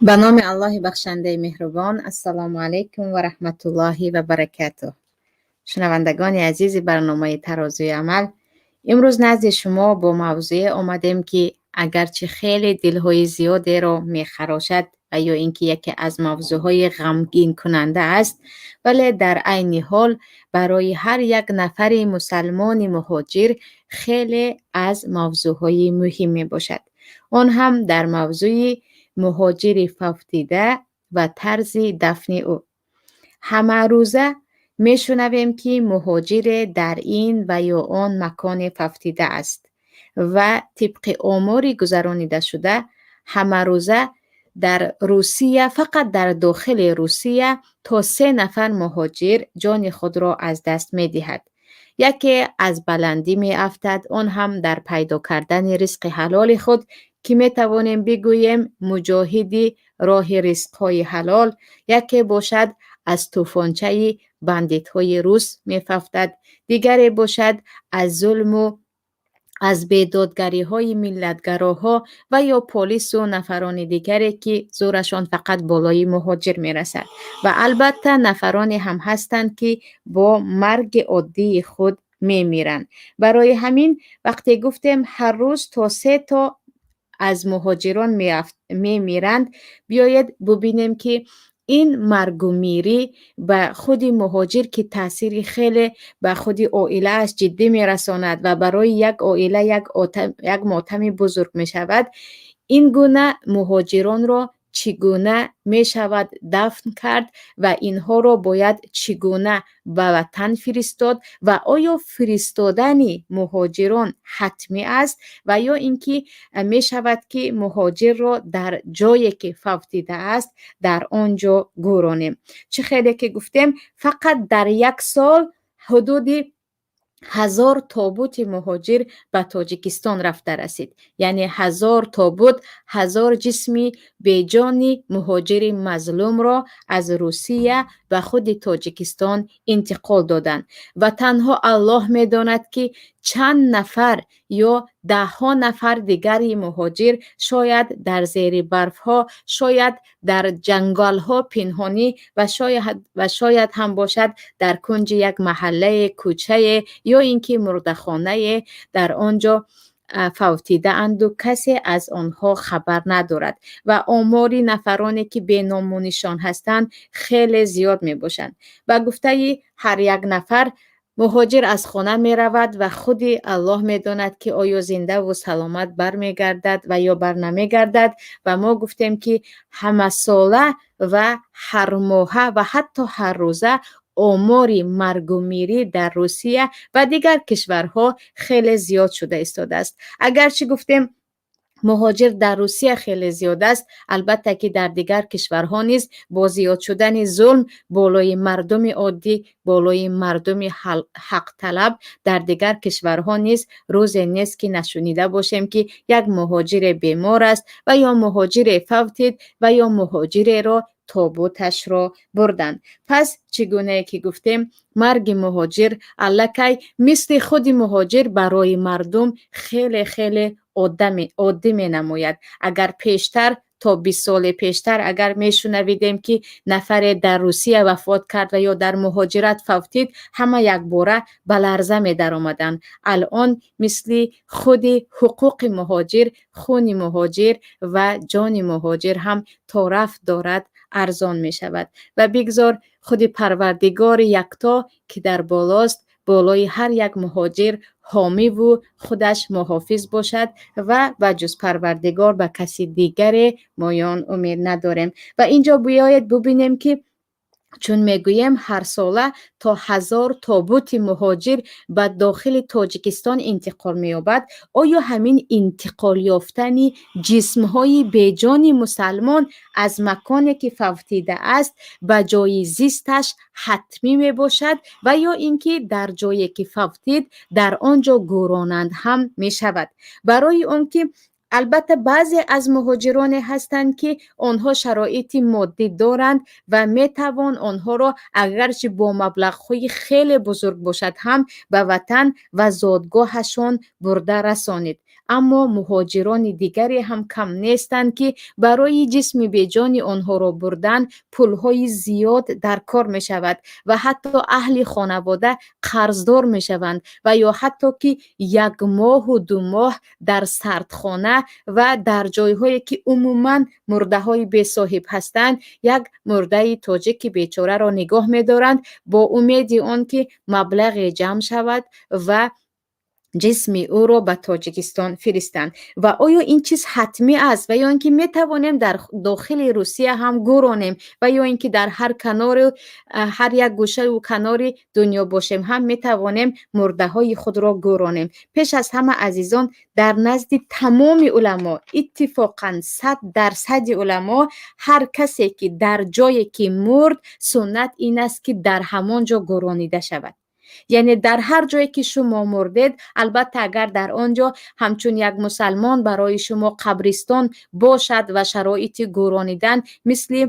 به نام الله بخشنده مهربان. السلام علیکم و رحمت الله و برکاته. شنوندگان عزیز برنامه ترازوی عمل، امروز نزد شما با موضوع آمدیم که اگرچه خیلی دلهای زیادی را میخراشد و یا اینکه یکی از موضوعهای غمگین کننده است، ولی در عین حال برای هر یک نفر مسلمان مهاجر خیلی از موضوعهای مهم می باشد. آن هم در موضوع مهاجر فوتیده و طرز دفن او. همه روزه میشنویم که مهاجر در این و یا آن مکان فوتیده است و طبق آماری گذرانیده شده همه روزه در روسیه، فقط در داخل روسیه تا 3 نفر مهاجر جان خود را از دست می دهد. یکی از بلندی می افتد، آن هم در پیدا کردن رزق حلال خود که می توانیم بگوییم مجاهدی راه رزق های حلال. یکی باشد از توفانچه بندیت های روس می ففتد، دیگری باشد از ظلم و از بیدادگری های ملتگراها و یا پلیس و نفران دیگری که زورشان فقط بالای مهاجر می رسد. و البته نفرانی هم هستند که با مرگ عادی خود می میرند. برای همین وقتی گفتیم هر روز تا 3 تا از مهاجران می میرند، بیاید ببینیم که این مرگ و میری به خود مهاجر که تاثیر خیلی به خود عائله‌اش جدی میرساند و برای یک عائله یک ماتم بزرگ می شود. این گونه مهاجران را چگونه می شود دفن کرد و اینها را باید چگونه به وطن فرستاد و آیا فرستادن مهاجران حتمی است و یا اینکه می شود که مهاجر را در جایی که فوتیده است در آنجا گورانیم. چه خیلی که گفتیم فقط در یک سال حدود 1000 تابوت مهاجر به تاجیکستان رفته رسید. یعنی 1000 تابوت، 1000 جسمی بیجانی مهاجر مظلوم را از روسیه به خود تاجیکستان انتقال دادند و تنها الله می داند که چند نفر یا 10 نفر دیگری مهاجر شاید در زیر برف ها، شاید در جنگل ها پنهانی و شاید هم باشد در کنج یک محله کوچه یا اینکه مردخانه در آنجا فوتیده اند و کسی از آنها خبر ندارد و آماری نفرانی که بی نام و نشان هستند خیلی زیاد می باشند. و گفته هر یک نفر مهاجر از خانه می رود و خود الله می داند که آیا زنده و سلامت بر می گردد و یا بر نمی گردد. و ما گفتیم که همه ساله و هر ماهه و حتی هر روزه آمار مرگ و میری در روسیه و دیگر کشورها خیلی زیاد شده ایستاده است. اگرچه گفتیم مهاجر در روسیه خیلی زیاد است، البته که در دیگر کشورها نیز با زیاد شدن ظلم بالای مردم عادی، بالای مردم حق طلب در دیگر کشورها نیز روزی نیست که نشنیده باشیم که یک مهاجر بیمار است و یا مهاجر فوتید و یا مهاجر را تابوتش را بردند. پس چگونه که گفتیم مرگ مهاجر الکی مثل خود مهاجر برای مردم خیلی خیلی عادی می نماید. اگر پیشتر تا 20 سال پیشتر اگر می شنویدیم که نفر در روسیه وفات کرد و یا در مهاجرت فوتید، همه یک باره به لرزه می در آمدن. الان مثل خود حقوق مهاجر، خون مهاجر و جان مهاجر هم طرف دارد ارزان می شود و بگذار خود پروردگار یکتا که در بالاست بالای هر یک مهاجر حامی و خودش محافظ باشد و جز پروردگار به کسی دیگر مایان امید نداریم. و اینجا بیاید ببینیم که چون میگویم هر ساله تا 1000 تابوت مهاجر به داخل تاجیکستان انتقال می‌یابد، آیا همین انتقال یافتن جسم‌های بیجان مسلمان از مکانی که فوتیده است به جای زیستش حتمی می باشد و یا اینکه در جایی که فوتید در آنجا گورانند هم می شود؟ برای اون که البته بعضی از مهاجران هستند که آنها شرایط مادی دارند و می توان آنها را اگرچه با مبلغ‌های خیلی بزرگ باشد هم به وطن و زادگاهشان برده رسانید. اما مهاجران دیگری هم کم نیستند که برای جسم بیجان آنها را بردن پولهای زیاد در کار می شود و حتی اهل خانواده قرضدار می شوند و یا حتی که 1 ماه و 2 ماه در سردخانه و در جایهایی که عموما مرده های بی صاحب هستند یک مرده تاجیک بیچاره را نگاه می دارند با امید آن که مبلغ جمع شود و جسم او را به تاجیکستان فرستند. و آیا این چیز حتمی است و یا اینکه می توانیم در داخل روسیه هم گرانیم و یا اینکه در هر کنار هر یک گوشه و کنار دنیا باشیم هم می توانیم مرده های خود را گرانیم؟ پیش از همه عزیزان، در نزد تمام علما اتفاقا 100% علما هر کسی که در جایی که مرد سنت این است که در همان جا گرانیده شود. یعنی در هر جایی که شما مردید، البته اگر در آنجا همچون یک مسلمان برای شما قبرستان باشد و شرایط گرانیدن مثل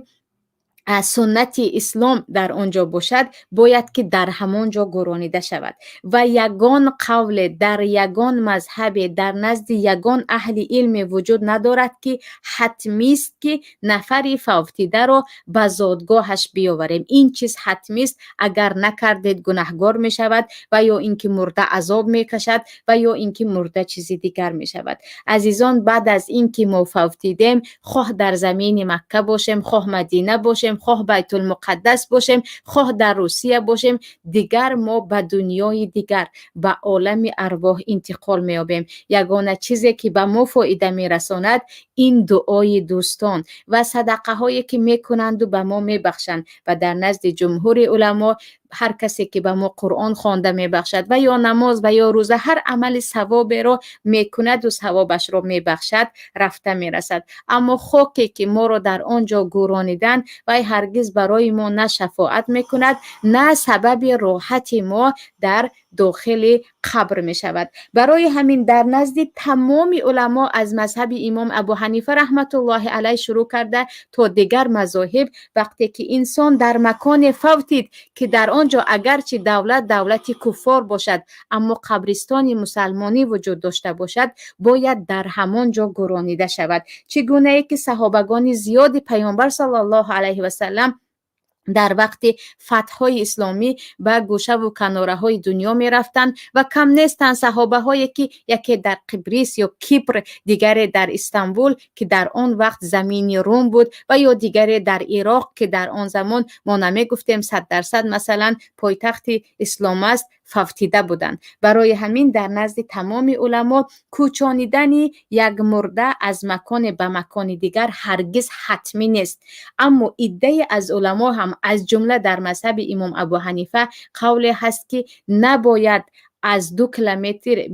سنت اسلام در آنجا باشد، باید که در همانجا گرانیده شود و یگان قول در یگان مذهب در نزد یگان اهل علم وجود ندارد که حتمی است که نفری فوتیده را به زادگاهش بیاوریم. این چیز حتمی است، اگر نکردید گناهگار می شود و یا اینکه مرده عذاب می کشد و یا اینکه مرده چیزی دیگر می شود. عزیزان، بعد از اینکه ما فوتیدیم، خواه در زمین مکه باشیم، خواه مدینه باشیم، خواه بیت المقدس باشیم، خواه در روسیه باشیم، دیگر ما به دنیای دیگر، به عالم ارواح انتقال می‌یابیم. یگانه چیزی که به ما فایده می‌رساند این دعای دوستان و صدقه هایی که می‌کنند و به ما می‌بخشند و در نزد جمهور علما هر کسی که به ما قرآن خوانده میبخشد و یا نماز و یا روزه هر عمل ثواب را میکند و ثوابش را میبخشد رفته میرسد. اما خاکی که ما را در آنجا گرانیدن و هرگز برای ما نه شفاعت میکند نه سبب راحت ما در داخل قبر می شود. برای همین در نزد تمام علما از مذهب امام ابو حنیفه رحمت الله علیه شروع کرده تا دیگر مذاهب، وقتی که انسان در مکان فوتید که در آنجا اگرچه دولت کفار باشد اما قبرستان مسلمانی وجود داشته باشد، باید در همان جا گرانیده شود. چگونه ای که صحابگان زیادی پیامبر صلی الله علیه و سلم در وقت فتح‌های اسلامی به گوشه و کناره های دنیا می رفتند و کم نیستند صحابه هایی که یکی در قبرس یا کیپر، دیگری در استانبول که در آن وقت زمین روم بود و یا دیگری در عراق که در آن زمان ما نمی گفتیم 100% مثلا پایتخت اسلام است، فوتیده بودند. برای همین در نزد تمام علما کوچانیدن یک مرده از مکان به مکان دیگر هرگز حتمی نیست. اما عده از علما هم از جمله در مذهب امام ابو حنیفه قول هست که نباید از 2 کیلومتر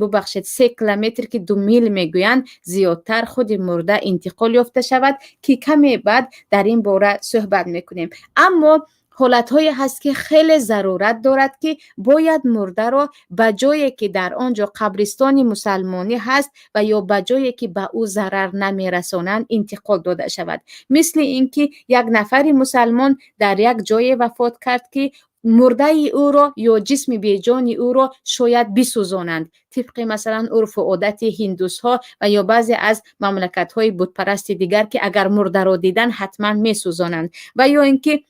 3 کیلومتر که 2 میل میگویند زیادتر خود مرده انتقال یافته شود که کمی بعد در این باره صحبت میکنیم. اما حالت‌هایی هست که خیلی ضرورت دارد که باید مرده را به جایی که در آنجا قبرستان مسلمانی هست و یا به جایی که به او ضرر نمیرسانند انتقال داده شود. مثل اینکه یک نفر مسلمان در یک جای وفات کرد که مرده او را یا جسم بیجان او را شاید بسوزانند، طبق مثلا عرف و عادت هندوس ها و یا بعضی از مملکت های بت پرست دیگر که اگر مرده را دیدن حتما میسوزانند. و یا اینکه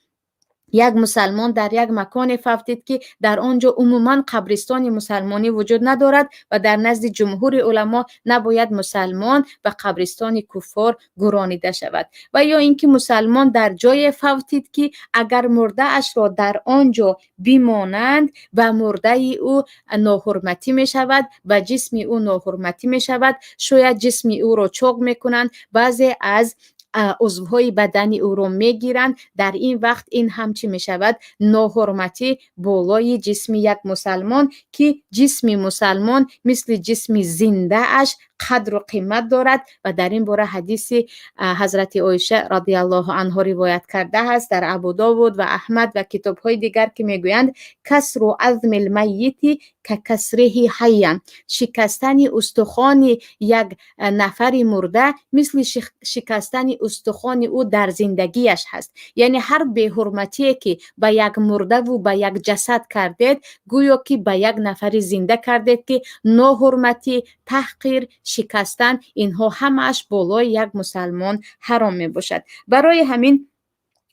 یک مسلمان در یک مکان فوتید که در آنجا عموما قبرستان مسلمانی وجود ندارد و در نزد جمهور علما نباید مسلمان به قبرستان کفار گرانیده شود. و یا اینکه مسلمان در جای فوتید که اگر مرده اش را در آنجا بمانند و مرده او ناحرمتی می شود و جسم او ناحرمتی می شود، شاید جسم او را چاق می کنند، بعضی از عضوهای بدنی او را میگیرند. در این وقت این هم چی می شود؟ ناحرمتی بالای جسم یک مسلمان که جسم مسلمان مثل جسم زنده اش قدر و قیمت دارد و در این باره حدیث حضرت عایشه رضی الله عنها روایت کرده است در ابو داود و احمد و کتاب های دیگر که میگویند کسر عظم المیت که کسره حیا، شکستن استخوان یک نفر مرده مثل شکستن استخوان او در زندگیش هست. یعنی هر بی‌حرمتی که به یک مرده و به یک جسد کردید گویا که به یک نفر زنده کردید که ناحرمتی، تحقیر، شکستن اینها همش بالای یک مسلمان حرام می باشد. برای همین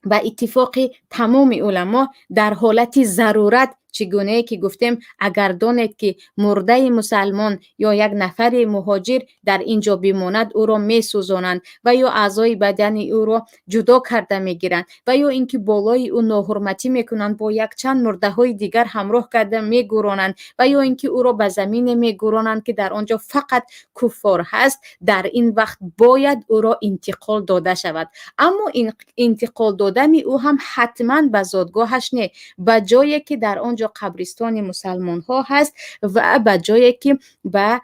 با اتفاق تمام علما در حالت ضرورت چگونه که گفتیم اگر دانید که مرده مسلمان یا یک نفر مهاجر در اینجا بماند او را می سوزانند و یا اعضای بدن او را جدا کرده می گیرند و یا اینکه بالای او ناحرمتی می کنند با یک چند مرده های دیگر همراه کرده می گرانند و یا اینکه او را به زمین می گرانند که در آنجا فقط کفار هست، در این وقت باید او را انتقال داده شود. اما این انتقال دادن او هم حتما به زادگاهش نه، به جایی که در آنجا قبرستان مسلمان ها هست و به جایی که به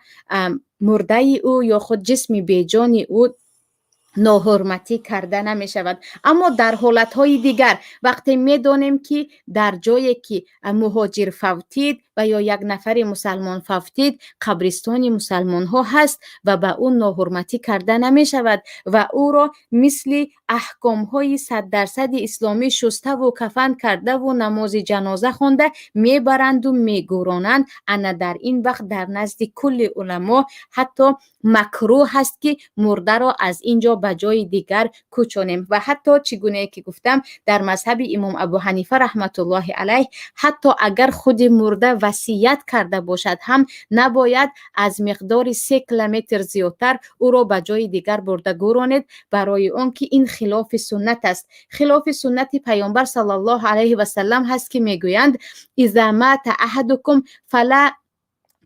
مرده او یا خود جسم بیجان او ناحرمتی کرده نمی شود. اما در حالت های دیگر وقتی می دانیم که در جایی که مهاجر فوتید و یا یک نفر مسلمان فوتید قبرستان مسلمان ها هست و به اون ناحرمتی کرده نمی شود و او را مثل احکام های 100% اسلامی شسته و کفن کرده و نماز جنازه خوانده می برند و می گرانند. انا در این وقت در نزد کل علما حتی مکروه هست که مرده را از اینجا به جای دیگر کوچانیم و حتی چگونه که گفتم در مذهب امام ابو حنیفه رحمت الله علیه حتی اگر خود مرده وصیت کرده باشد هم نباید از مقدار 3 کیلومتر زیادتر او را به جای دیگر برده گرانید، برای آنکه این خلاف سنت است. خلاف سنت پیامبر صلی الله علیه و سلم هست که میگویند اذا مات احدکم فلا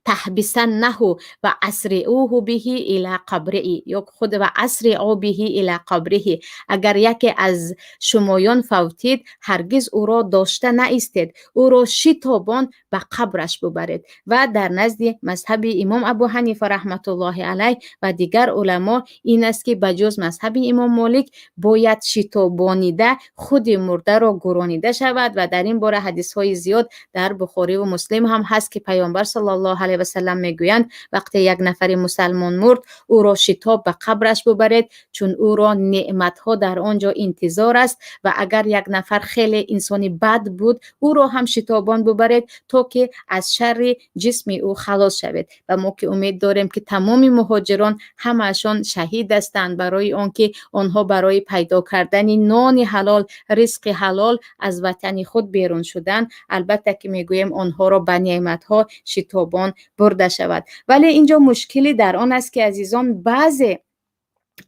تحبسنه و اسرعوه به الى قبره، یا خود و اسرعوا به الى قبره، اگر یکی از شمایان فوتید هرگز او را داشته نایستید، او را شتابان به قبرش ببرید. و در نزد مذهب امام ابو حنیفه رحمت الله علیه و دیگر علما این است که بجز مذهب امام مالک باید شتابانیده خود مرده را گرانیده شود و در این باره حدیث های زیاد در بخاری و مسلم هم هست که پیامبر صلی الله علیه و سلم میگویند وقتی یک نفر مسلمان مرد او را شتاب به قبرش ببرید چون او را نعمت ها در آنجا انتظار است و اگر یک نفر خیلی انسانی بد بود او را هم شتابان ببرید تا که از شر جسم او خلاص شود. و ما که امید داریم که تمام مهاجران همشان شهید هستند برای آنکه آنها برای پیدا کردن نان حلال، رزق حلال از وطن خود بیرون شدن، البته که میگویم آنها را به نعمت ها شتابان برده شود. ولی اینجا مشکلی در آن است که عزیزان بعضی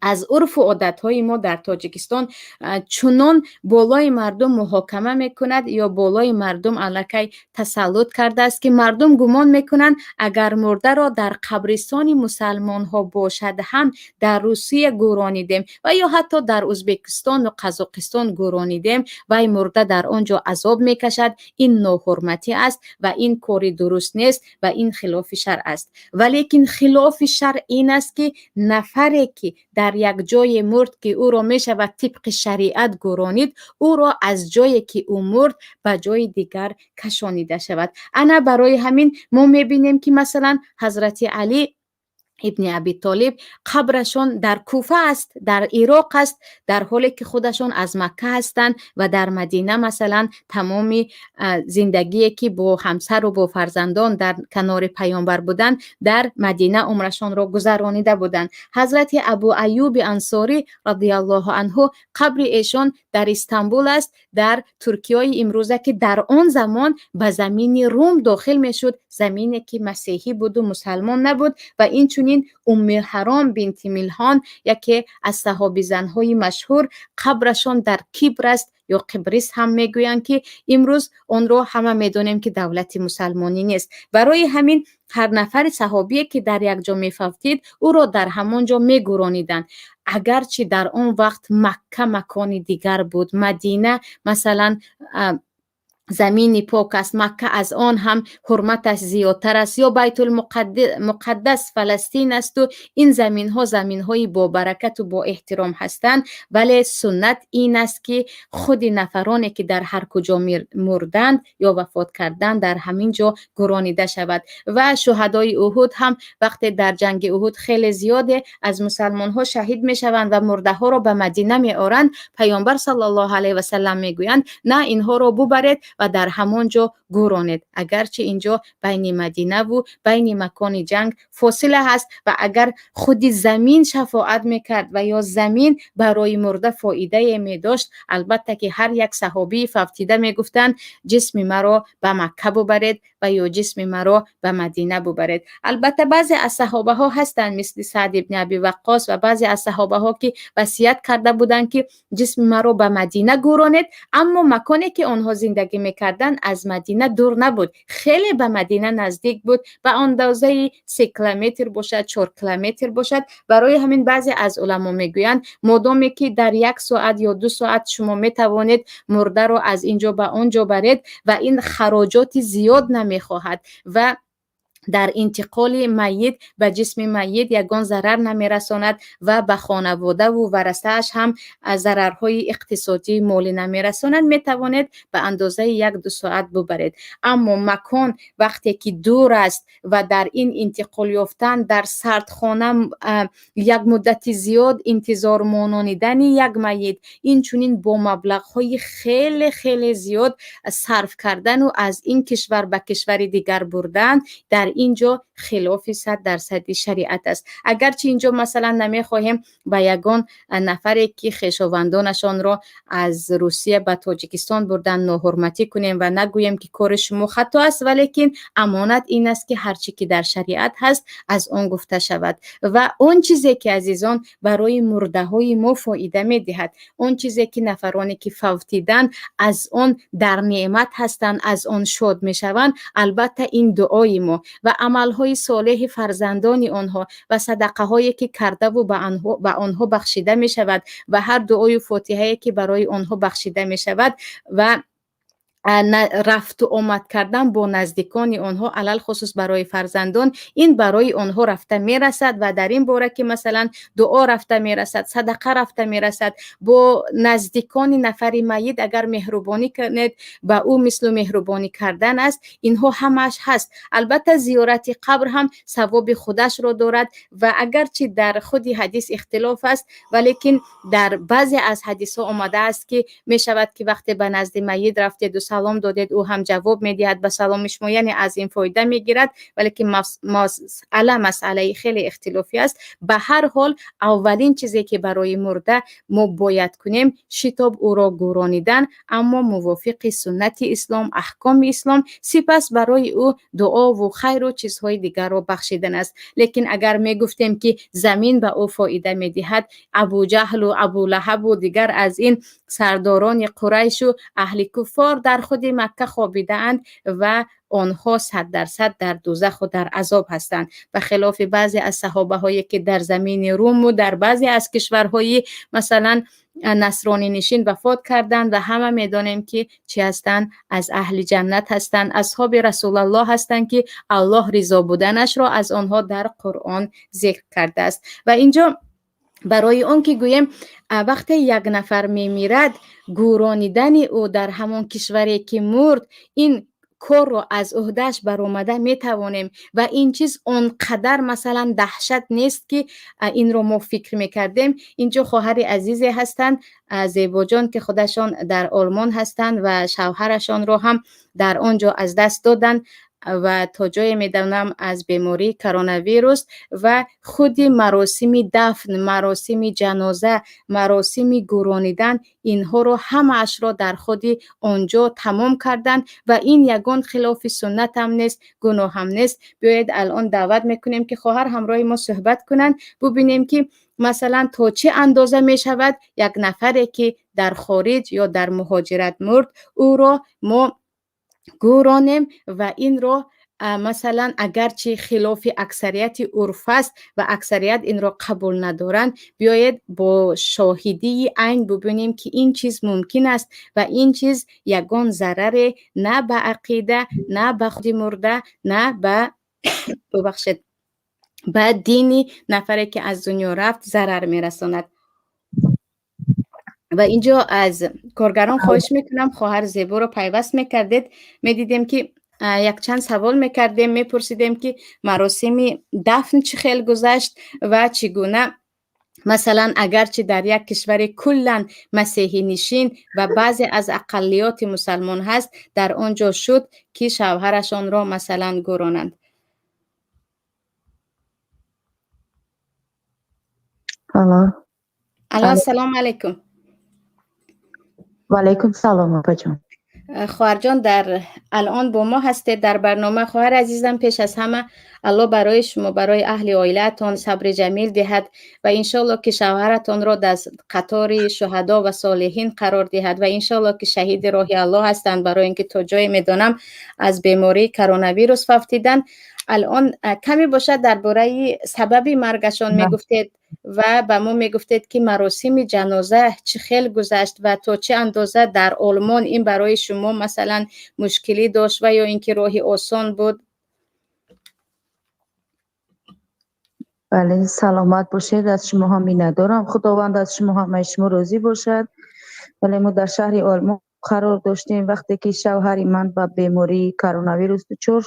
از عرف و عادت‌های ما در تاجیکستان چنان بالای مردم محاکمه میکند یا بالای مردم علیکی تسلط کرده است که مردم گمان میکنند اگر مرده را در قبرستان مسلمان ها باشد هم در روسیه گرانیدیم و یا حتی در ازبکستان و قزاقستان گرانیدیم و این مرده در آنجا عذاب میکشد، این ناحرمتی است و این کاری درست نیست و این خلاف شرع است. ولیکن خلاف شرع این است که نفری که در یک جای مرد که او را می شود طبق شریعت گرانید او را از جایی که او مرد به جای دیگر کشانیده شود. انا برای همین ما می بینیم که مثلا حضرت علی ابن ابی طالب قبرشان در کوفه است، در عراق است، در حالی که خودشان از مکه هستند و در مدینه مثلا تمام زندگی که با همسر و با فرزندان در کنار پیامبر بودند در مدینه عمرشان را گذرانیده بودند. حضرت ابو ایوب انصاری رضی الله عنه قبر ایشان در استانبول است، در ترکیه امروزه که در آن زمان به زمین روم داخل میشد، زمینی که مسیحی بود و مسلمان نبود. و این چونین ام حرام بنت ملحان یکی از صحابی زنهای مشهور قبرشان در کیپر است یا قبرس هم میگویند که امروز اون رو همه میدونیم که دولت مسلمانی نیست. برای همین هر نفر صحابی که در یک جا میفوتید او را در همان جا میگرانیدند، اگرچه در اون وقت مکه مکان دیگر بود، مدینه مثلا زمین پاک است، مکه از آن هم حرمتش زیادتر است، یا بیت المقدس فلسطین است و این زمین ها زمین های با برکت و با احترام هستند. ولی سنت این است که خود نفرانی که در هر کجا مردند یا وفات کردند در همین جا گرانیده شود. و شهدای احد هم وقتی در جنگ احد خیلی زیاده از مسلمان ها شهید می شوند و مرده ها را به مدینه می آورند، پیامبر صلی الله علیه و سلم می گویند نه، اینها را ببرید و در همانجا گرانید، اگرچه اینجا بین مدینه و بین مکان جنگ فاصله هست. و اگر خود زمین شفاعت میکرد و یا زمین برای مرده فایده می داشت، البته که هر یک صحابی فوتیده میگفتند جسم مرا به مکه ببرید و یا جسم مرا به مدینه ببرید. البته بعضی از صحابه ها هستند مثل سعد ابن ابی وقاص و بعضی از صحابه ها که وصیت کرده بودند که جسم مرا به مدینه گرانید، اما مکانی که آنها زندگی میکردن از مدینه دور نبود، خیلی به مدینه نزدیک بود، به اندازه 3 کیلومتر باشد، 4 کیلومتر باشد. برای همین بعضی از علما میگویند مادامی که در 1 ساعت یا 2 ساعت شما میتوانید مرده رو از اینجا به آنجا برید و این خراجات زیاد نمیخواهد و در انتقال میت به جسم میت یگان ضرر نمیرساند و به خانواده و ورثه‌اش هم ضررهای اقتصادی مالی نمیرساند، میتوانید به اندازه 1-2 ساعت ببرید. اما مکان وقتی که دور است و در این انتقال یافتن در سردخانه یک مدت زیاد انتظار مانیدن یک میت، این چونین با مبلغ‌های خیلی خیلی زیاد صرف کردن و از این کشور به کشور دیگر بردن، در اینجا خلاف 100% شریعت است. اگرچه اینجا مثلا نمیخواهیم به یگان نفری که خویشاوندانشان را از روسیه به تاجیکستان بردن ناحرمتی کنیم و نگوییم که کار شما خطا است، ولیکن امانت این است که هر چی که در شریعت هست از آن گفته شود و اون چیزی که عزیزان برای مرده های ما فایده میدهد، اون چیزی که نفرانی که فوتیدن از آن در نعمت هستند از آن شاد میشوند، البته این دعای ما و عملهای صالح فرزندان آنها و صدقه هایی که کرده و به آنها بخشیده می شود و هر دعای فاتحه که برای آنها بخشیده می شود و رفت و آمد کردن با نزدیکان آنها علل خصوص برای فرزندان، این برای آنها رفته میرسد و در این باره که مثلا دعا رفته میرسد، صدقه رفته میرسد، با نزدیکان نفر میت اگر مهربانی کنید با او مثل مهربانی کردن است، اینها همش هست. البته زیارت قبر هم ثواب خودش را دارد و اگرچه در خود حدیث اختلاف است، ولیکن در بعضی از حدیث ها آمده است که می شود که وقتی به نزد میت رفتید و سلام دادید او هم جواب میدهد به سلام شما، یعنی از این فایده میگیرد، ولیکن مسئله خیلی اختلافی است. به هر حال اولین چیزی که برای مرده ما باید کنیم شتاب او را گرانیدن، اما موافق سنت اسلام، احکام اسلام، سپس برای او دعا و خیر و چیزهای دیگر را بخشیدن است. لیکن اگر می گفتیم که زمین به او فایده میدهد، ابو جهل و ابو لهب و دیگر از این سرداران قریش و اهل کفار در خود مکه خوابیده اند و آنها 100% در دوزخ و در عذاب هستند، به خلاف بعضی از صحابه هایی که در زمین روم و در بعضی از کشورهای مثلا نصرانی نشین وفات کردند و همه میدانیم که چی هستند، از اهل جنت هستند، اصحاب رسول الله هستند که الله رضا بودنش را از آنها در قرآن ذکر کرده است. و اینجا برای اون که گویم وقتی یک نفر میمیرد گورانیدن او در همون کشوری که مرد، این کار رو از عهدهش برآمده میتوانیم و این چیز اونقدر مثلا دهشت نیست که این رو ما فکر میکردیم. اینجا خواهر عزیزی هستند زیبا جان که خودشان در آلمان هستند و شوهرشان رو هم در آنجا از دست دادن و تا جای میدانم از بیماری کرونا ویروس و خود مراسم دفن، مراسم جنازه، مراسم گرانیدن، اینها رو همه اش را در خود آنجا تمام کردن و این یگان خلاف سنت هم نیست، گناه هم نیست. بیاید الان دعوت میکنیم که خواهر همراه ما صحبت کنن، ببینیم که مثلا تا چه اندازه می شود یک نفری که در خارج یا در مهاجرت مرد او را ما گورانیم و این را مثلا اگرچه خلاف اکثریت عرف است و اکثریت این را قبول ندارند، بیاید با شاهدی عین ببینیم که این چیز ممکن است و این چیز یگان ضرر نه به عقیده، نه به خود مرده، نه به ببخشید به دینی نفری که از دنیا رفت ضرر میرساند. و اینجا از کارگران خواهش میکنم خواهر زیبا رو پیوست میکردید، میدیدیم که یک چند سوال میکردیم، میپرسیدیم که مراسم دفن چه خیلی گذشت و چگونه مثلا اگرچه در یک کشور کلا مسیحی نشین و بعضی از اقلیات مسلمان هست، در آنجا شد که شوهرشان را مثلا گرانند. السلام علیکم. و علیکم سلام آقا جان. خواهر جان در الان با ما هستید در برنامه. خواهر عزیزم، پیش از همه الله برای شما، برای اهل عائلتان صبر جمیل دهد و انشالله که شوهرتان را در قطار شهدا و صالحین قرار دهد و انشالله که شهید راه الله هستند، برای اینکه تا جای میدانم از بیماری کرونا ویروس رفتیدن. الان کمی باشد درباره سبب مرگشان میگفتید و به ما میگفتید که مراسم جنازه چه خیلی گذشت و تا چه اندازه در آلمان این برای شما مثلا مشکلی داشت و یا اینکه راهی آسان بود؟ بله سلامت باشید، از شما هم ندارم. خداوند از شما هم شما راضی باشد. ولی ما در شهر آلمان قرار داشتیم وقتی که شوهر من با بیماری کرونا ویروس دچار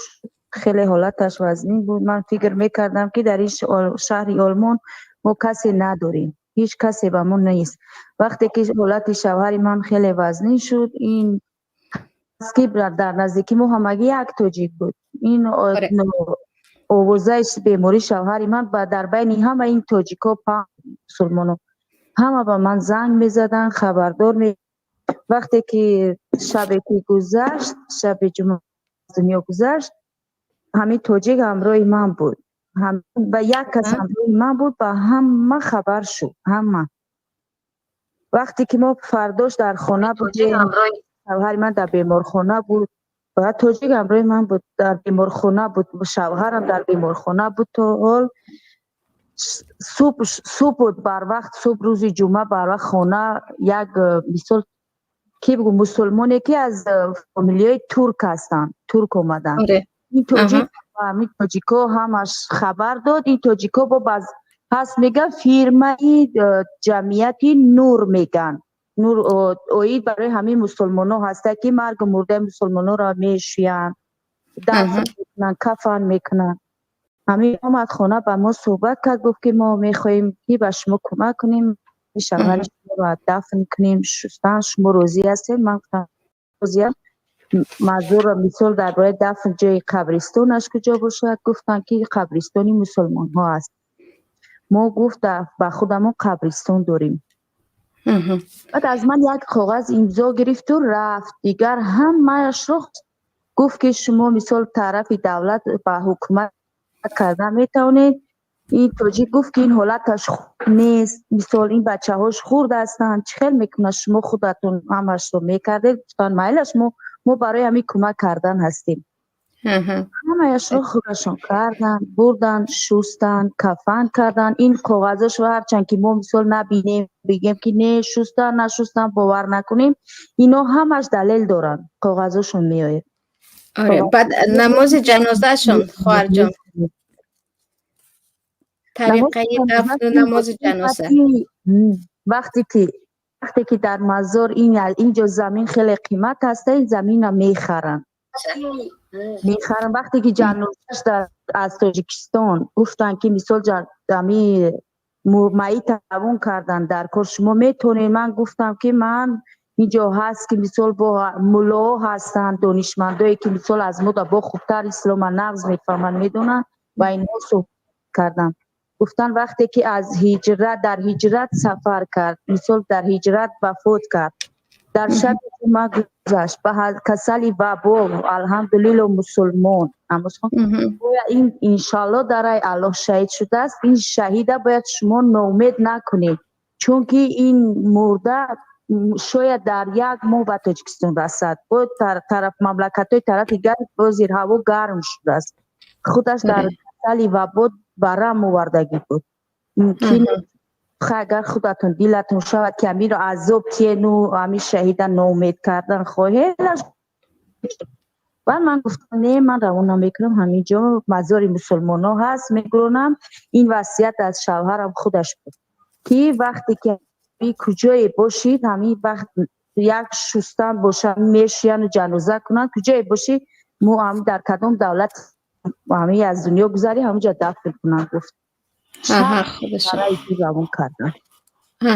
خیلی حالتش وزنی بود. من فکر میکردم که در این شهر آلمان ما کسی نداریم، هیچ کسی با ما نیست. وقتی که حالت شوهر من خیلی وزنی شد، این که در نزدیکی ما همگی یک تاجیک بود. این اوضاعش بیماری شوهر من با در بین همه این تاجیکا مسلمانو همه با من زنگ میزدن خبردار می. وقتی که شب که گذشت، شب جمعه دنیا گذشت، همین تاجیک همراه من بود، هم و یک کس همراه من بود، با همه خبر شد. همه وقتی که ما فرداش در خانه بودیم، شوهر من در بیمارخانه بود و تاجیک همراه من بود، در بیمارخانه بود، شوهرم در بیمارخانه بود. تا حال صبح بود، بر وقت صبح روز جمعه بر وقت خانه یک مثال که بگو مسلمانی که از فامیلیای ترک هستن، ترک اومدن. این تاجیک و همین تاجیکا همش خبر داد. این تاجیکا با بعض هست میگن فیرمه جمعیتی نور میگن، نور اوید برای همین مسلمان ها هسته که مرگ مرده مسلمان ها را میشوین، دفن میکنن، کفن میکنن. همین آمد خانه با ما صحبت کرد، گفت که ما میخواییم که به شما کمک کنیم، شوهر شما را دفن کنیم، شستن شما روزی هستید. من گفتم روزی هم معذور مثال درباره دفن جای قبرستانش کجا باشد؟ گفتن که قبرستانی مسلمان ها هست. ما گفت با خودمون قبرستان داریم. بعد از من یک کاغذ امضا گرفت و رفت. دیگر هم مایش رخت، گفت که شما مثال طرف دولت با حکومت کردن میتونید. این تاجیک گفت که این حالتش خوب نیست، مثال این بچه هاش خورد هستن، چه خیلی میکنه شما خودتون همش رو میکردید. گفتن مایلش ما برای همین کمک کردن هستیم. همه‌اش رو خودشون کردن، بردن، شستن، کفن کردن. این کاغذش رو هرچند که ما مثال نبینیم بگیم که نه شستن نشستن باور نکنیم، اینا همش دلیل دارن، کاغذشون میآید. آره. بعد نماز جنازه شون خواهر جان، طریقه دفن و نماز جنازه، وقتی که در مزار اینجا زمین خیلی قیمت هست، این زمین رو میخرن. وقتی که جنازش از تاجیکستان گفتن که مثال جمعی مایی تعاون کردن در کار شما میتونید. من گفتم که من اینجا هست که مثال با ملا هستن، دانشمندایی که مثال از ما با خوبتر اسلام نغز میفهمن میدونن و این صحبت کردم. گفتن وقتی که از در هجرت سفر کرد، مثال در هجرت وفات کرد، در شب ما گذشت به کسلی وبا، الحمدلله مسلمان این انشالله در الله شهید شده است. این شهیده باید شما ناامید نکنید، چون که این مرده شاید در 1 ماه به تاجیکستان رسد. با طرف مملکت‌های طرف دیگر زیر هوا گرم شده است. خودش در سالی و بود برام آوردگی بود که اگر خودتون دیلتون شود که امی رو عذاب تینو امی شهیدن ناامید کردن خواهی. و من گفتم نه، من روانه میکنم همینجا مزار مسلمان ها هست میگرونم. این وصیت از شوهرم خودش بود که وقتی که کجای باشید همین وقت یک شستن باشن میشین و جنازه کنن، کجای باشید مو هم در کدام دولت همین از دنیا گذاری همونجا دفن کنن. گفت خودش روان کردن.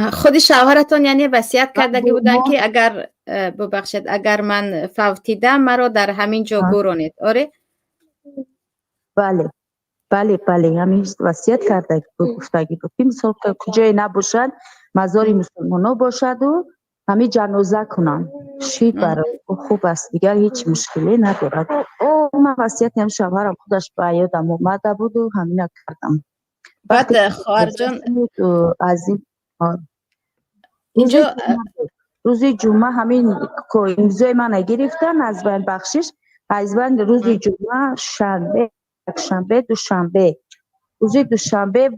خود شوهرتون یعنی وصیت کردگی بودن که اگر ببخشید اگر من فوتیدم مرا در همین جا گورونید. آره بله بله بله همین وصیت کرده بود. گفتگی بود مثلا کجای نباشد مزار مسلمان ها باشد و همین جنازه کنن شید برای خوب است دیگر هیچ مشکلی ندارد. من وصیت هم شوهرم خودش به یادم اومده بود و همین کردم. بعد خواهر جان از این اینجا روز جمعه همین امضای من گرفتن از بین بخشش از بین روز جمعه شنبه یکشنبه دوشنبه روز دوشنبه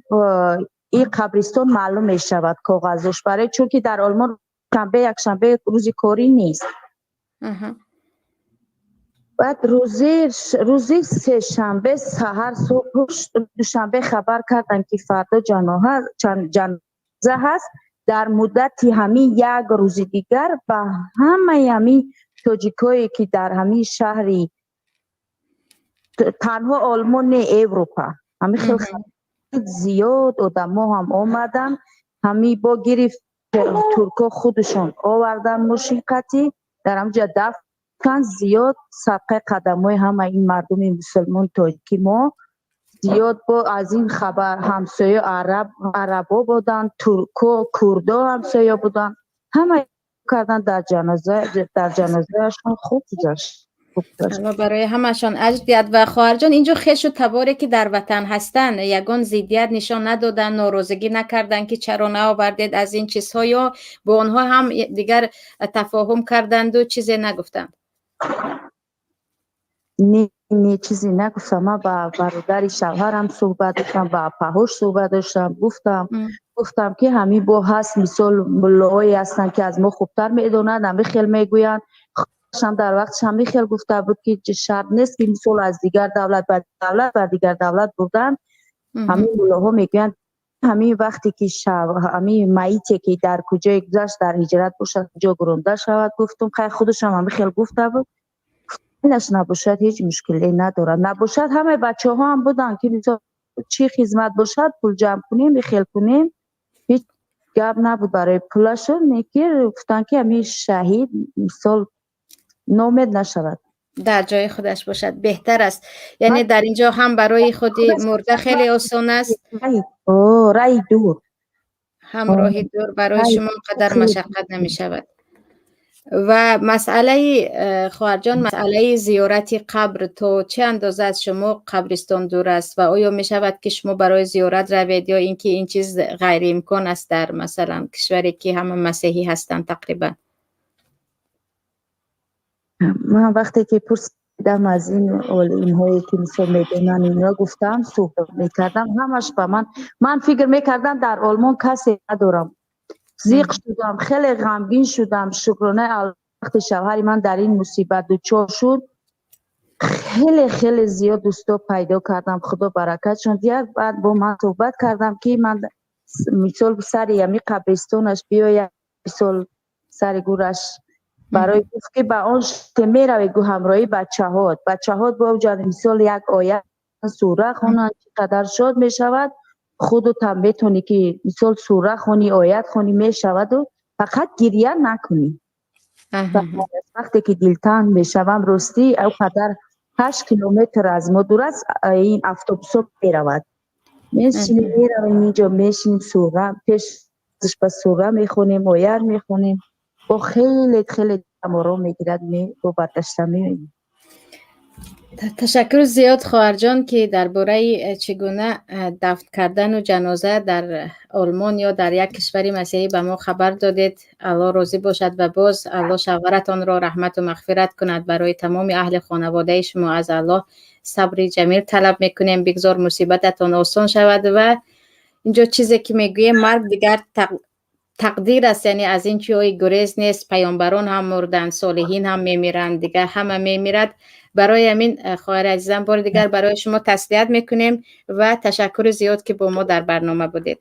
این قبرستان معلوم می شود کاغذش برای چون که در آلمان شنبه یکشنبه روز کاری نیست. بعد روزی سه شنبه سحر صبح دوشنبه خبر کردن که فردا جنازه هست. در مدتی همین یک روز دیگر و همه همین تاجیکایی که در همین شهری تنها آلمان اروپا همین خیلی زیاد آدم ها هم آمدن همین با گرفت ترکا خودشون آوردن موسیقی در همجا دفن زیاد سبقه قدم های همه این مردم مسلمان تاجیکی ما زیاد با از این خبر همسایه عربا بودن ترکا کردا همسایه بودن همه کردن در جنازهشون خوب گذشت. برای همشان اجدیت. و خواهر جان اینجا خیش و تباره که در وطن هستن یگان زیدیت نشان ندادن، ناراضگی نکردن که چرا نآوردید از این چیزها یا با آنها هم دیگر تفاهم کردند و چیزی نگفتند؟ نه چیزی نگفتم. من با برادر شوهرم صحبت داشتم با پهوش صحبت داشتم. گفتم که همین با هست مثال ملایی هستن که از ما خوبتر میدونن همین خیل میگوین هم در وقتش همین خیل گفته بود که شرط نیست که مثال از دیگر دولت بر دیگر دولت بودن. همین ملاها میگوین همین وقتی که همین مایتی که در کجای گذشت در هجرت باشد کجا گرونده شود. گفتم خیلی خودش هم همین خیل گفته بود اینش نباشد هیچ مشکلی نداره. نباشد همه بچه ها هم بودن که مثلا چی خدمت باشد پول جمع کنیم بخیل کنیم هیچ گپ نبود برای پولشون. میگیر گفتن که همین شهید مثال نامید نشود در جای خودش باشد بهتر است. یعنی در اینجا هم برای خودی مرده خیلی آسان است رای دور هم راهی دور برای شما قدر مشقت نمی شود. و مسئله خواهر جان مسئله زیارت قبر تو چه اندازه از شما قبرستان دور است و آیا می شود که شما برای زیارت روید یا اینکه این چیز غیر امکان است در مثلا کشوری که همه مسیحی هستند تقریبا؟ من وقتی که پرسیدم از این هایی که مثلا میدونن اینا گفتم صحبت میکردم همش با من فکر میکردم در آلمان کسی ندارم. زیق شدم خیلی غمگین شدم. شکرانه وقتی شوهر من در این مصیبت دچار شد خیلی خیلی زیاد دوستا پیدا کردم. خدا برکتشون دیگر. بعد با من صحبت کردم که من مثال سر یمی قبرستانش بیاید مثال سر گورش برای گفت که با آن شمی روی گو همراهی بچه ها با وجود مثال یک آیه سوره خونن چقدر شاد می شود خودت هم بتونی که مثال سوره خونی آیت خونی می شود و فقط گریه نکنی. وقتی که دلتنگ می شوم راستی او قدر 8 کیلومتر از ما دور است این اتوبوس می رود میشینیم میرویم اینجا میشینیم سوره پیشش به سوره میخونیم آیت میخونیم با خیلی خیلی آرام میگیرد با برداشته میویم. تشکر زیاد خواهر جان که درباره چگونه دفن کردن و جنازه در آلمان یا در یک کشور مسیحی به ما خبر دادید. الله راضی باشد و باز الله شوهرتان را رحمت و مغفرت کند. برای تمام اهل خانواده شما از الله صبر جمیل طلب میکنیم. بگذار مصیبتتان آسان شود. و اینجا چیزی که میگویم مرگ دیگر تقدیر است، یعنی از این چیزی گریز نیست. پیامبران هم مردن، صالحین هم میمیرند، دیگه همه میمیرد. برای همین خواهر عزیزم بار دیگر برای شما تسلیت میکنیم و تشکر زیاد که با ما در برنامه بودید.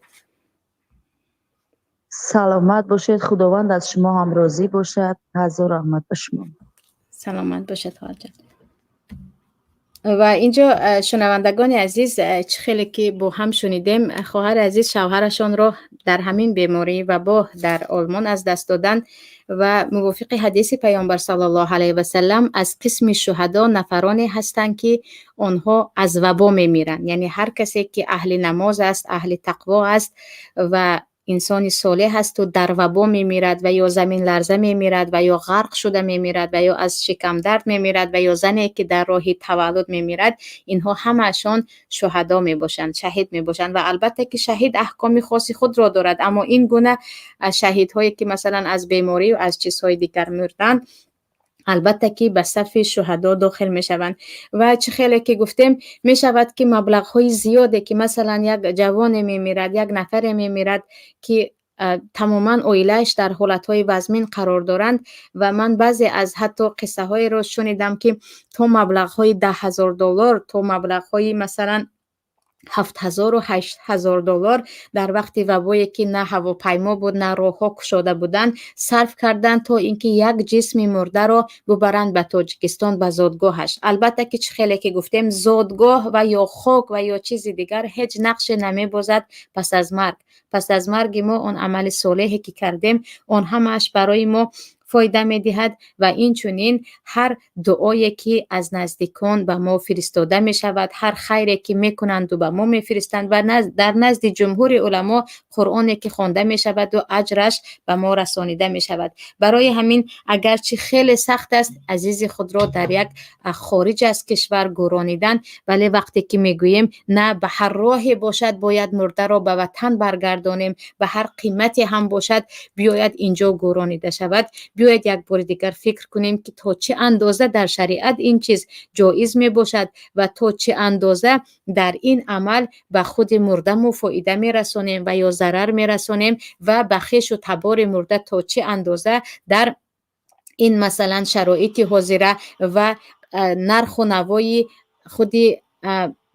سلامت باشید، خداوند از شما هم راضی باشد. هزار رحمت به شما. سلامت باشید خواهر جان. و اینجا شنوندگان عزیز، چه خیلی که با هم شنیدیم خواهر عزیز شوهرشان را در همین بیماری و با در آلمان از دست دادن و موافق حدیث پیامبر صلی الله علیه و سلم از قسم شهدا نفرانی هستند که آنها از وبا میمیرند. یعنی هر کسی که اهل نماز است، اهل تقوا است و انسان صالح است و در وبا میمیرد و یا زمین لرزه میمیرد و یا غرق شده میمیرد و یا از شکم درد میمیرد و یا زنی که در راه تولد میمیرد، اینها همشان شهدا میباشند، شهید میباشند. و البته که شهید احکام خاصی خود را دارد، اما این گونه شهیدهایی که مثلا از بیماری و از چیزهای دیگر مردن البته که به صف شهدا داخل می شوند. و چه خیلی که گفتیم می شود که مبلغ های زیاده که مثلا یک جوان می میرد، یک نفر می میرد که تماما اویلش در حالت های وزمین قرار دارند و من بعضی از حتی قصه های رو شنیدم که تو مبلغ های $10,000 تو مبلغ های مثلا $7,000 و $8,000 در وقت وبایی که نه هواپیما بود نه راهها گشاده بودن صرف کردن تا اینکه یک جسم مرده را ببرند به تاجیکستان به زادگاهش. البته که خیلی که گفتیم زادگاه و یا خاک و یا چیزی دیگر هیچ نقش نمی‌بازد پس از مرگ. پس از مرگ ما اون عمل صالحی که کردیم اون همش برای ما فایده می دهد و این چونین هر دعایی که از نزدیکان به ما فرستاده می شود، هر خیری که می کنند و به ما می فرستند و در نزد جمهور علما قرآنی که خوانده می شود و اجرش به ما رسانیده می شود. برای همین اگرچه خیلی سخت است عزیز خود را در یک خارج از کشور گرانیدن، ولی وقتی که می گوییم نه به هر راهی باشد باید مرده را به وطن برگردانیم، به هر قیمتی هم باشد بیاید اینجا گرانیده شود، بیاید یک بار دیگر فکر کنیم که تا چه اندازه در شریعت این چیز جایز می باشد و تا چه اندازه در این عمل به خود مرده ما فایده می رسانیم و یا ضرر می رسانیم و به خویش و تبار مرده تا چه اندازه در این مثلا شرایط حاضره و نرخ و نوای خود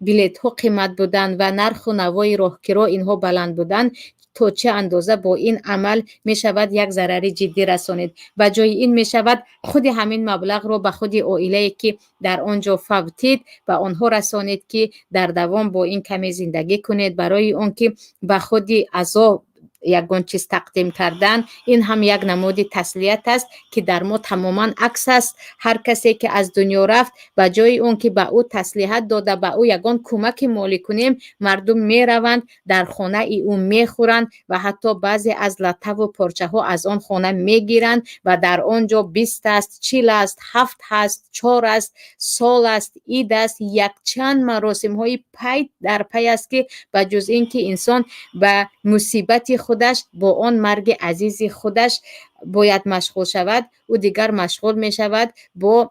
بلیط ها قیمت بودن و نرخ و نوای راهکرا اینها بلند بودن، تا چه اندازه با این عمل می شود یک ضرر جدی رسانید و جای این می شود خود همین مبلغ رو به خود عائله که در آنجا فوتید و آنها رسانید که در دوام با این کمی زندگی کنید، برای اون که به خود عذاب یگان چیز تقدیم کردن. این هم یک نمود تسلیت است که در ما تماما عکس است. هر کسی که از دنیا رفت به جای اون که به او تسلیت داده به او یگان کمک مالی کنیم، مردم می روند در خانه او می خورند و حتی بعضی از لطف و پارچه ها از آن خانه می گیرند و در آنجا 20 است، 40 است، 7 است، 4 است، سال است، عید است، یک چند مراسم های پی در پی است که به جز این که انسان به مصیبت خودش با آن مرگ عزیز خودش باید مشغول شود و دیگر مشغول می شود با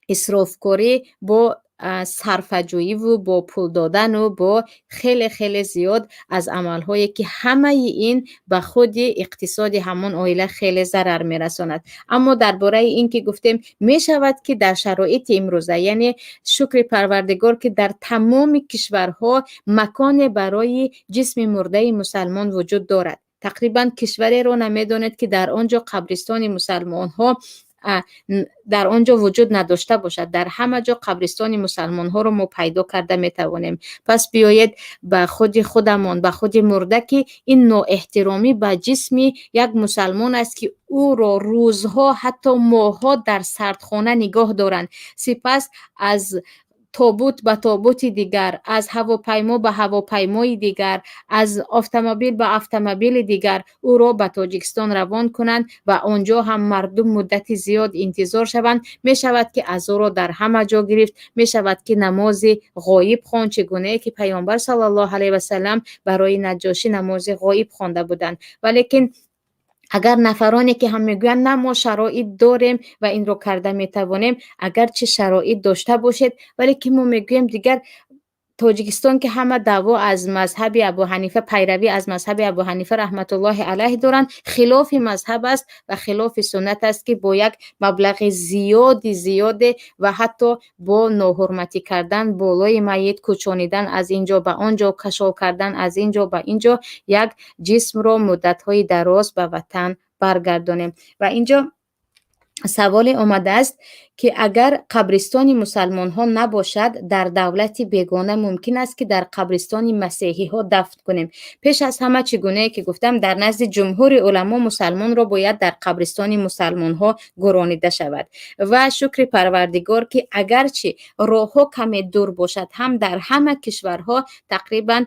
اسرافکاری، با صرفه‌جویی و با پول دادن و با خیلی خیلی زیاد از عملهایی که همه این به خود اقتصاد همون عائله خیلی ضرر میرساند. اما درباره این که گفتیم می شود که در شرایط امروزه، یعنی شکر پروردگار که در تمام کشورها مکان برای جسم مرده مسلمان وجود دارد. تقریبا کشوری رو نمیدانید که در آنجا قبرستان مسلمان ها در آنجا وجود نداشته باشد. در همه جا قبرستان مسلمان ها رو ما پیدا کرده می توانیم. پس بیایید به خودمان به خود مرده که این نوع احترامی به جسم یک مسلمان است که او را روزها حتی ماهها در سردخانه نگاه دارند، سپس از تابوت به تابوت دیگر، از هواپیما به هواپیمای دیگر، از اتومبیل به اتومبیل دیگر او را به تاجیکستان روان کنند و آنجا هم مردم مدت زیاد انتظار شوند. می شود که از او را در همه جا گرفت، می شود که نماز غایب خواند، چگونه که پیامبر صلی الله علیه و سلم برای نجاشی نماز غایب خوانده بودند. ولیکن اگر نفرانی که هم میگویند نه ما شرایط داریم و این رو کرده میتوانیم، اگر چه شرایط داشته باشید، ولی که ما میگوییم دیگر تاجیکستان که همه دعوا از مذهب ابو حنیفه، پیروی از مذهب ابو حنیفه رحمت الله علیه دارند، خلاف مذهب است و خلاف سنت است که با یک مبلغ زیاد و حتی با ناحرمتی کردن بالای میت، کوچانیدن از اینجا به آنجا، کشال کردن از اینجا به اینجا، یک جسم را مدت‌های دراز به وطن برگردانیم. و اینجا سوال آمده است که اگر قبرستان مسلمان ها نباشد در دولت بیگانه ممکن است که در قبرستان مسیحی ها دفن کنیم. پیش از همه چگونه که گفتم در نزد جمهور علما مسلمان را باید در قبرستان مسلمان ها گرانیده شود و شکر پروردگار که اگرچه راه ها کمی دور باشد هم در همه کشورها تقریبا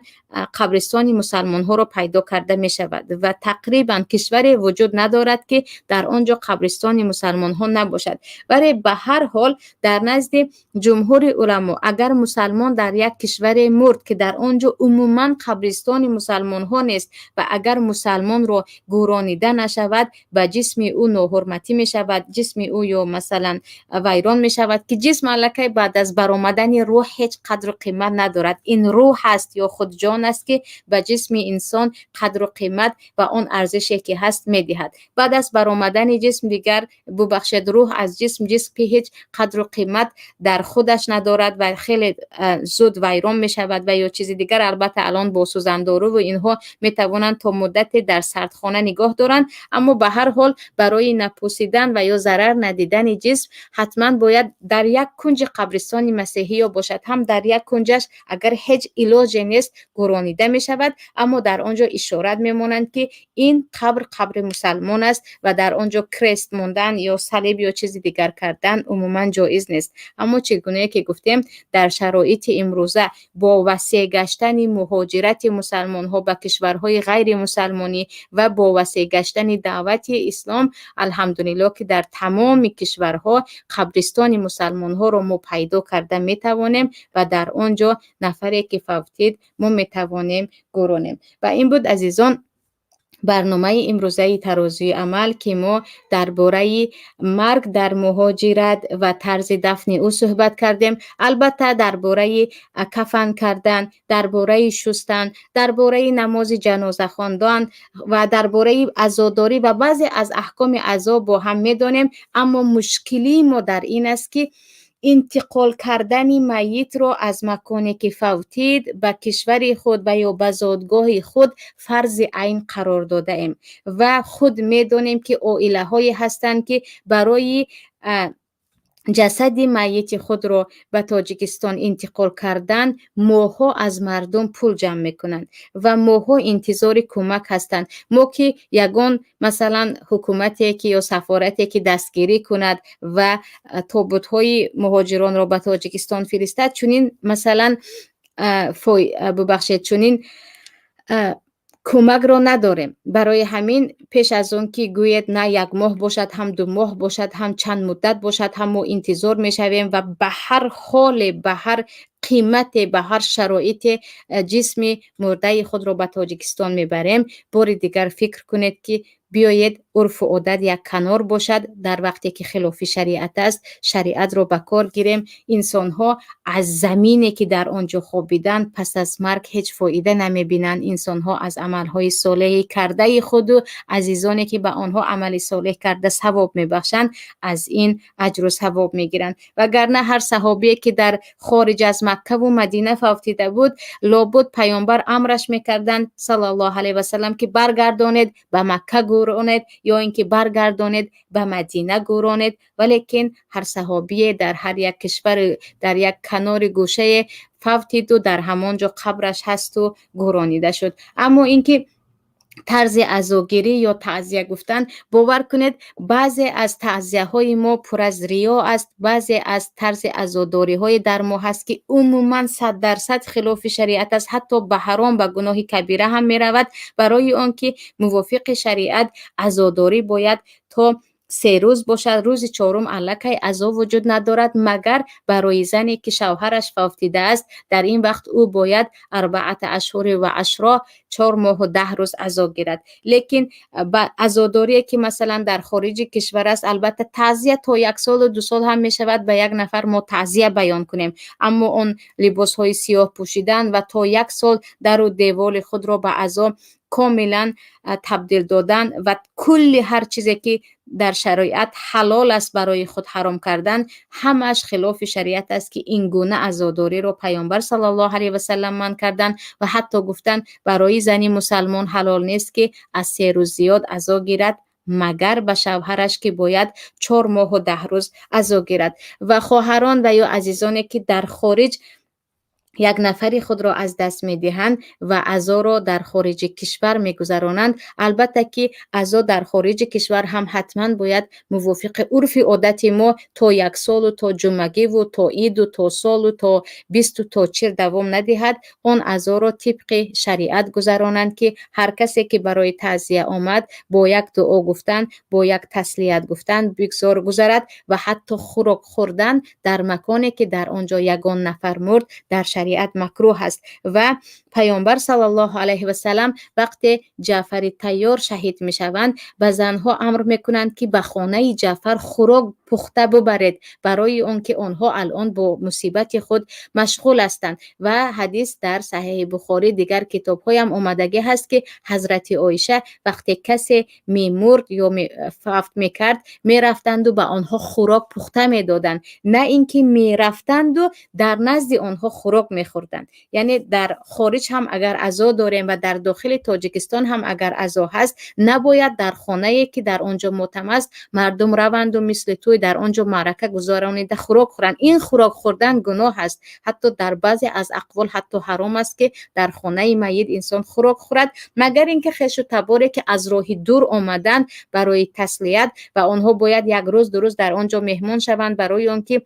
قبرستان مسلمان ها را پیدا کرده می شود و تقریبا کشوری وجود ندارد که در آنجا قبرستان مسلمان ها نباشد. برای به هر حال در نزد جمهور علما اگر مسلمان در یک کشور مرد که در آنجا عموما قبرستان مسلمان ها نیست و اگر مسلمان را گرانیده نشود به جسم او ناحرمتی می شود، جسم او یا مثلا ویران می شود که جسم الکی بعد از برآمدن روح هیچ قدر و قیمت ندارد. این روح است یا خود جان است که به جسم انسان قدر و قیمت و آن ارزشی که هست می دهد. بعد از برآمدن جسم دیگر ببخشید روح از جسم که هیچ قدر و قیمت در خودش ندارد و خیلی زود ویران می شود و یا چیزی دیگر. البته الان با سوزندارو و اینها می توانند تا مدت در سردخانه نگاه دارند، اما به هر حال برای نپوسیدن و یا ضرر ندیدن جسم حتما باید در یک کنج قبرستان مسیحی باشد. هم در یک کنجش اگر هیچ علاجی نیست گرانیده می شود، اما در آنجا اشارت می مانند که این قبر مسلمان است و در آنجا کرست ماندن یا صلیب یا چیزی دیگر کردن عموما جایز نیست. اما چگونه که گفتیم در شرایط امروزه با وسیع گشتن مهاجرت مسلمان ها به کشورهای غیر مسلمانی و با وسیع گشتن دعوت اسلام الحمدلله که در تمام کشورها قبرستان مسلمان ها را ما پیدا کرده می توانیم و در آنجا نفری که فوتید ما می توانیم گرانیم. و این بود عزیزان برنامه امروزه ترازوی عمل که ما درباره مرگ در مهاجرت و طرز دفن او صحبت کردیم. البته درباره کفن کردن، درباره شستن، درباره نماز جنازه خواندن و درباره عزاداری و بعضی از احکام عزا با هم میدانیم، اما مشکلی ما در این است که انتقال کردن میت را از مکانی که فوتید به کشور خود و یا به زادگاه خود فرض عین قرار داده ایم و خود میدانیم که عائله هایی هستند که برای جسد میت خود را به تاجیکستان انتقال کردن ماها از مردم پول جمع میکنند و ماها انتظار کمک هستند. ما که یگان مثلا حکومتی که یا سفارتی که دستگیری کند و تابوت های مهاجران را به تاجیکستان فرستد چونین مثلا چونین کمک را نداریم. برای همین پیش از اون که گوید نه یک ماه باشد هم 2 ماه باشد هم چند مدت باشد هم ما انتظار میشویم و به هر حال به هر قیمت به هر شرایط جسم مرده خود را به تاجیکستان میبریم. بار دیگر فکر کنید که بیایید عرف و عادت یک کنار باشد در وقتی که خلاف شریعت است شریعت را به کار گیریم. انسان ها از زمینی که در آنجا خوابیدن پس از مرگ هیچ فایده نمی بینند. انسان ها از عمل های صالح کرده خود و عزیزانی که به آنها عمل صالح کرده ثواب می بخشند از این اجر و ثواب می گیرند. وگرنه هر صحابی که در خارج از مکه و مدینه فوتیده بود لابد پیامبر امرش میکردند صلی الله علیه و سلم که برگردانید به مکه گرانید یا اینکه برگردانید به مدینه گرانید. ولیکن هر صحابی در هر یک کشور در یک کنار گوشه فوتید و در همانجا قبرش هست و گرانیده شد. اما اینکه طرز عزاگیری یا تعزیه گفتن، باور کنید بعضی از تعزیه های ما پر از ریا است، بعضی از طرز عزاداری های در ما هست که عموما 100% خلاف شریعت است، حتی به حرام و گناه کبیره هم می رود. برای آنکه موافق شریعت عزاداری باید تا 3 روز باشد، روز 4م الکی عزا وجود ندارد مگر برای زنی که شوهرش فوتیده است. در این وقت او باید 4 اشهر و عشرا 4 ماه و 10 روز عزا گیرد. لیکن عزاداری که مثلا در خارج کشور است، البته تعزیه تا 1 سال و 2 سال هم می شود به یک نفر ما تعزیه بیان کنیم، اما اون لباس های سیاه پوشیدن و تا 1 سال در و دیوال خود را به عزا کاملا تبدیل دادن و کل هر چیزی که در شریعت حلال است برای خود حرام کردن، همش خلاف شریعت است که این گونه عزاداری رو پیامبر صلی الله علیه و سلم منع کردن و حتی گفتن برای زنی مسلمان حلال نیست که از 3 روز زیاد عزا گیرد مگر به شوهرش که باید 4 ماه و 10 روز عزا گیرد. و خواهران و یا عزیزانی که در خارج یک نفری خود را از دست می دهند و عزا را در خارج کشور می گذرانند، البته که عزا در خارج کشور هم حتما باید موافق عرف عادت ما تا 1 سال و تا جمعگی و تا عید و تا سال و تا 20 و تا 40 دوام ندهد. آن عزا را طبق شریعت گذرانند که هر کسی که برای تعزیه آمد با یک دعا گفتن، با یک تسلیت گفتن بگذار گذرد و حتی خوراک خوردن در مکانی که در آنجا یگان نفر مرد در شریعت مکروه است. و پیامبر صلی الله علیه و سلم وقتی جعفر طیار شهید می شوند به زنها امر می کنند که به خانه جعفر خوراک پخته ببرید، برای آنکه آنها الان با مصیبت خود مشغول هستند. و حدیث در صحیح بخاری دیگر کتاب های هم آمدگی هست که حضرت عایشه وقتی کسی می مرد یا فوت می کرد می رفتند و به آنها خوراک پخته می دادند، نه اینکه می رفتند و در نزد آنها خوراک می خوردند. یعنی در خارج هم اگر عزا داریم و در داخل تاجیکستان هم اگر عزا هست، نباید در خانه‌ای که در آنجا ماتم است مردم روند و مثل توی در آنجا معرکه گذارانیده خوراک خورند. این خوراک خوردن گناه است، حتی در بعضی از اقوال حتی حرام است که در خانه میت انسان خوراک خورد، مگر اینکه خویش و تباری که از راه دور آمدن برای تسلیت و آنها باید 1 روز 2 روز در آنجا مهمان شوند برای آنکه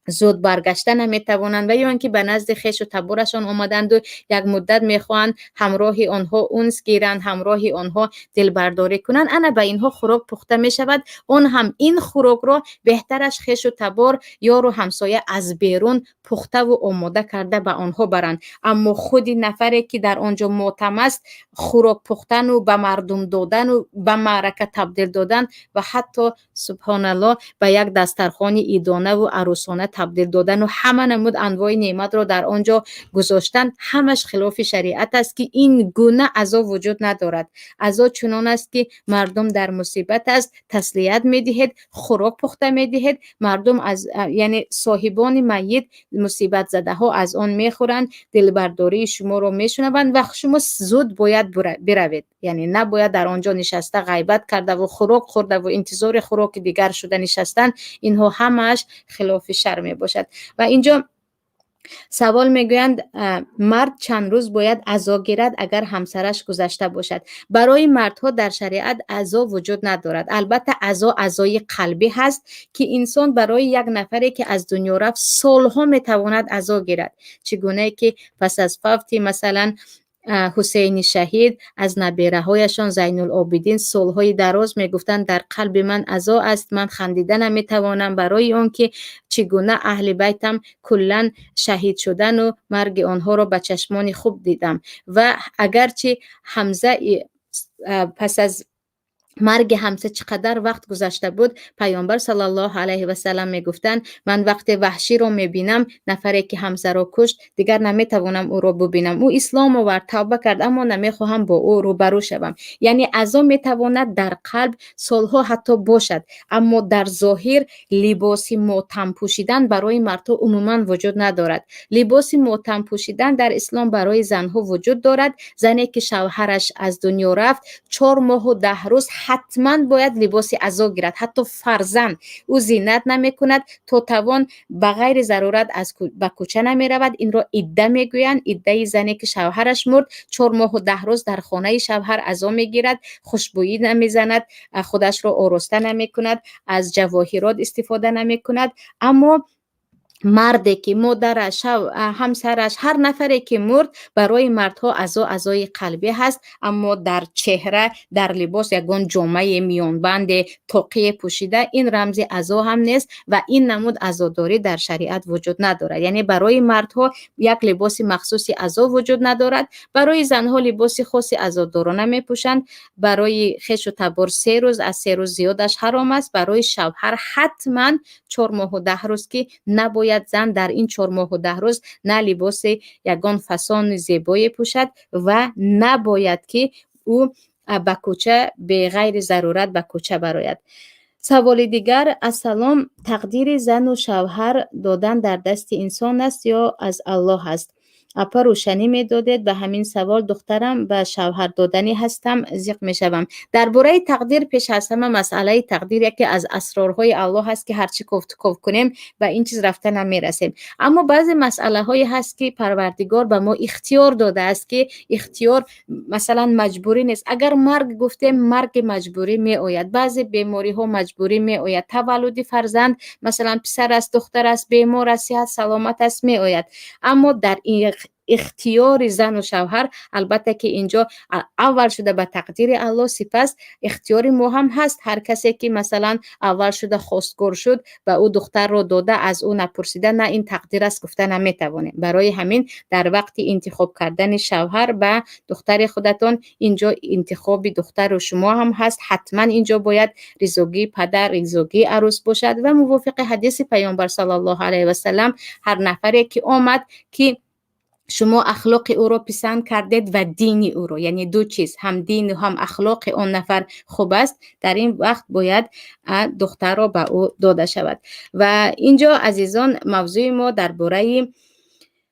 زود برگشته نمیتوانند و یا اینکه به نزد خویش و تبارشان آمدند و یک مدت میخواهند همراه آنها انس گیرند، همراه آنها دلبرداری کنند، انا به اینها خوراک پخته می شود. اون هم این خوراک را بهترش خویش و تبار یار و همسایه از بیرون پخته و آماده کرده به آنها برند، اما خودی نفری که در آنجا ماتم است خوراک پختن و به مردم دادن و به معرکه تبدیل دادن و حتی سبحان الله به یک دسترخوان عیدانه و عروسانه تبدیل دادن و همه نمود انواع نعمت را در آنجا گذاشتن، همش خلاف شریعت است که این گونه عزا وجود ندارد. عزا چنان است که مردم در مصیبت است تسلیت می‌دهید، خوراک پخته می‌دهید، مردم از یعنی صاحبان میت مصیبت زده ها از آن میخورند، دلبرداری شما رو میشنوند و شما زود باید بروید، یعنی نباید در آنجا نشسته غیبت کرده و خوراک خورده و انتظار خوراک دیگر شده نشستن. اینها همش خلاف شرع می باشد. و اینجا سوال میگویند مرد چند روز باید عزا گیرد اگر همسرش گذشته باشد؟ برای مردها در شریعت عزا وجود ندارد، البته عزا عزای قلبی هست که انسان برای یک نفری که از دنیا رفت سالها میتواند عزا گیرد، چگونه که پس از فوت مثلا حسین شهید از نبیره هایشان زین العابدین سالهای دراز میگفتند در قلب من عزا است، من خندیدن نمیتوانم برای آن که چگونه اهل بیتم کلا شهید شدن و مرگ آنها را به چشمان خوب دیدم. و اگرچه حمزه پس از مرگ همسه چقدر وقت گذشته بود، پیامبر صلی الله علیه و سلم میگفتند من وقت وحشی رو میبینم، نفری که همسه را کشت، دیگر نمیتوانم او را ببینم، او اسلام آورد توبه کرد اما نمیخواهم با او روبرو شوم. یعنی عزا میتواند در قلب سالها حتی باشد، اما در ظاهر لباس ماتم پوشیدن برای مردها عموما وجود ندارد. لباس ماتم پوشیدن در اسلام برای زنها وجود دارد. زنی که شوهرش از دنیا رفت 4 ماه و 10 روز حتما باید لباس عزا گیرد. حتی فرزند او زینت نمی کند تا توان به غیر ضرورت به کوچه نمی رود. این را عده می گویند. عده زنی که شوهرش مرد 4 ماه و 10 روز در خانه شوهر عزا می گیرد، خوشبویی نمی زند، خودش را آراسته نمی کند، از جواهرات استفاده نمی کند. اما مردی که مادرش، همسرش، هر نفری که مرد برای مردها عزای قلبی هست، اما در چهره در لباس یگان جامعه میانبند تقی پوشیده این رمز عزا هم نیست و این نمود عزاداری در شریعت وجود ندارد. یعنی برای مردها یک لباس مخصوصی عزا وجود ندارد، برای زنها لباس خاصی عزادارانه میپوشند. برای خیش و تبار 3 روز، از 3 روز زیادش حرام است. برای شوهر حتما 4 ماه و 10 روز که نباید زن در این 4 ماه و 10 روز نه لباس یگان فسان زیبایی پوشد و نباید که او به کوچه به غیر ضرورت به کوچه براید. سوال دیگر: السلام، تقدیر زن و شوهر دادن در دست انسان است یا از الله است؟ اپا روشنی می دادید به همین سوال. دخترم به شوهر دادنی هستم، زیق می شوم. درباره تقدیر پیش از همه مسئله تقدیر یکی از اسرارهای الله هست که هرچی کوف کنیم به این چیز رفته نمی رسیم. اما بعضی مسئله های هست که پروردگار به ما اختیار داده است که اختیار مثلا مجبوری نیست. اگر مرگ گفتیم مرگ مجبوری می آید، بعضی بیماری ها مجبوری می آید، تولد فرزند مثلا پسر است دختر است بیمار است صحت سلامت است می آید. اما در این اختیار زن و شوهر البته که اینجا اول شده به تقدیر الله، سپس اختیار ما هم هست. هر کسی که مثلا اول شده خواستگار شد و او دختر رو داده از او نپرسیده، نه این تقدیر است گفته نمیتوانه. برای همین در وقت انتخاب کردن شوهر به دختر خودتان اینجا انتخاب دختر و شما هم هست. حتما اینجا باید رضاگی پدر، رضاگی عروس باشد و موافق حدیث پیامبر صلی الله علیه و سلم هر نفری که آمد که شما اخلاق او رو پسند کردید و دین او رو، یعنی دو چیز، هم دین و هم اخلاق آن نفر خوب است، در این وقت باید دختر را به او داده شود. و اینجا عزیزان موضوع ما درباره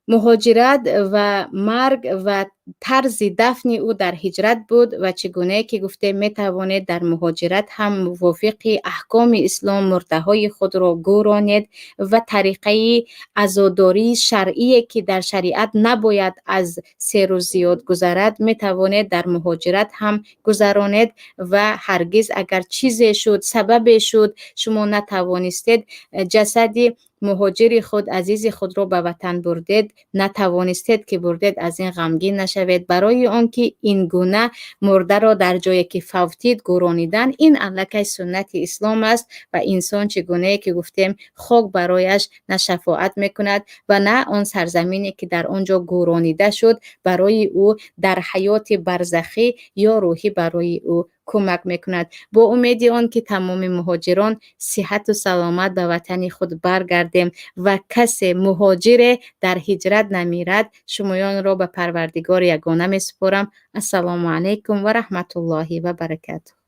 مهاجرت و مرگ و طرز دفن او در هجرت بود و چگونه که گفته می توانید در مهاجرت هم موافق احکام اسلام مرده خود را گورانید و طریقه عزاداری شرعی که در شریعت نباید از 3 روز زیاد گذرد می توانید در مهاجرت هم گذرانید و هرگز اگر چیزی شد سبب شد شما نتوانستید جسدی مهاجر خود عزیز خود را به وطن بردید، نتوانستید که بردید، از این غمگین نشوید. برای آنکه این گونه مرده را در جایی که فوتید گورانیدن این الکی سنت اسلام است و انسان چگونه که گفتیم خاک برایش نه شفاعت میکند و نه آن سرزمینی که در آنجا گورانیده شد برای او در حیات برزخی یا روحی برای او کمک میکند. با امید آن که تمام مهاجران صحت و سلامت به وطن خود برگردیم و کسی مهاجر در هجرت نمیرد. شمایان را به پروردگار یگانه میسپارم. السلام علیکم و رحمت الله و برکاته.